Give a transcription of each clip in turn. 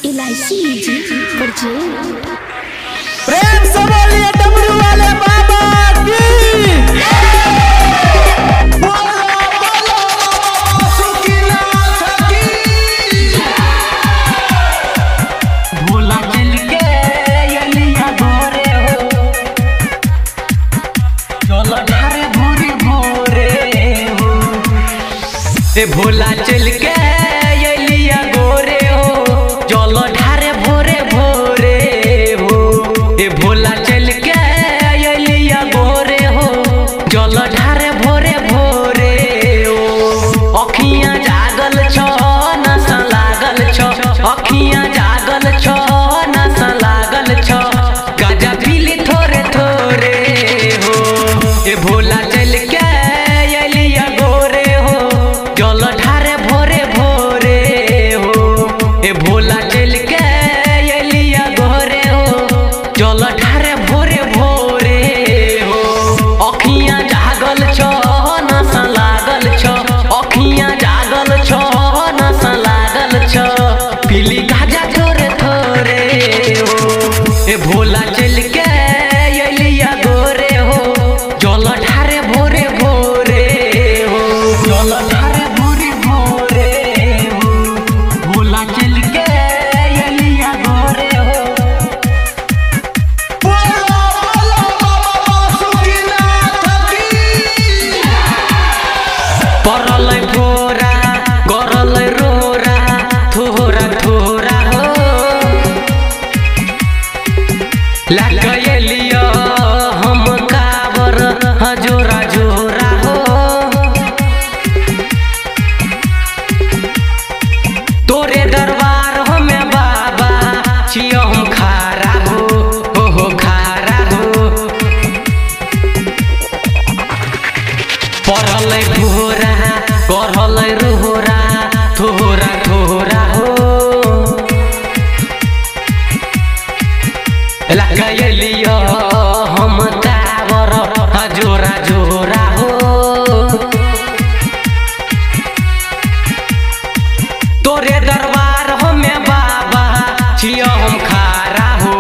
LIC music present. प्रेम से बोलिए डमरू वाले बाबा की। भोला चल के यलिया गोरे हो, चलो ढारे भोरे भोरे हो। भोला चल के यलिया गोरे हो, चलो ढारे भोरे भोरे हो। भोला चल के यलिया गोरे हो, चलो ढारे भोरे भोरे हो। अखियां जागल छो नशा लागल छो, अखियां जागल छो नशा लागल छो। गाजा पीली थोरे थोरे हो। भोला चल के यलिया गोरे हो, चलो ढारे भोरे भोरे हो। भोला चल के यलिया गोरे हो, चलो ढारे भोरे भोरे हो। अखियां जागल छो नशा लागल छो, अखियां जागल छो नशा लागल छो। पीली गाजा थोरे थोरे हो। भोला चल के यलिया गोरे हो, चलो ढारे भोरे भोरे हो, चलो ढारे भोरे भोरे हो। भोला चल के यलिया गोरे हो। परल भोरा गरल रोरा थोरा थोरा हो। लगलियो हम काबर जोरा जोरा हो। तोरे दरबार में बाबा छियो हम खारा हो खारा हो। परल भोरा गरल रोरा थोरा थोरा हो। लगलियो हम काबर जोरा जोरा हो। तोरे दरबार में बाबा छियो हम खारा हो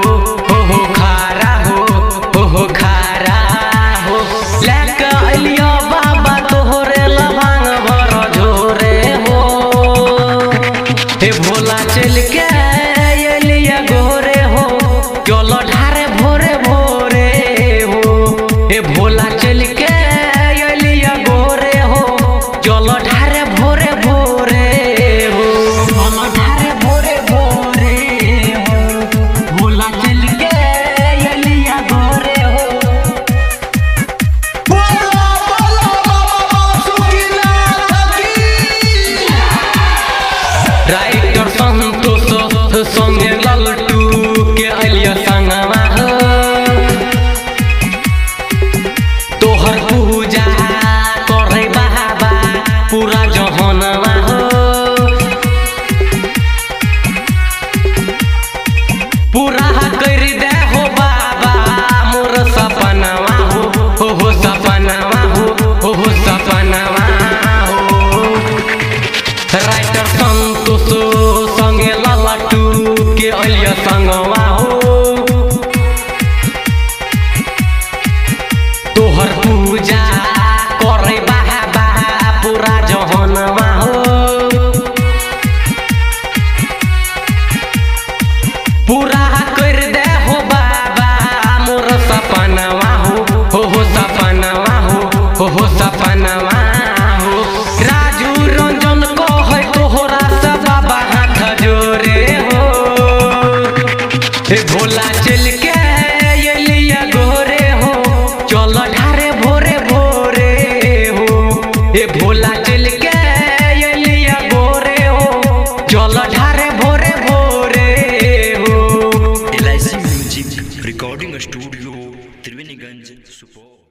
खारा हो खारा हो। लेके अलियो बाबा तोहरे लभांग भर झोरे हो। भोला चल के यलिया गोरे हो, चलो ढारे भोरे भोरे हो। भोला चल के यलिया गोरे हो, चलो ढारे भोरे भोरे हो, चलो ढारे भोरे भोरे हो। भोला चल के यलिया गोरे हो। राइटर संतोष संगे ललटू के अलिया संगवा हो। तोहर पूजा करे बाबा पूरा जहनवा हो। पूरा कर दे हो बाबा मोर सपनवा हो सपनवा हो सपनवा हो। राइटर संतोष संगे ललटू के अलिया संगवा हो। तोहर पूजा करे बाबा पूरा जहनवा हो। पूरा कर दे हो बाबा मोर सपनवा हो सपनवा हो सपनवा हो। राजू रंजन को है तोहरा से बाबा हाथ जोरे हो। भोला चल के यलिया गोरे हो, चलो ढारे भोरे भोरे हो। भोला चल के यलिया गोरे हो, चलो ढारे भोरे भोरे हो। LIC music recording studio Triveniganj Supaul.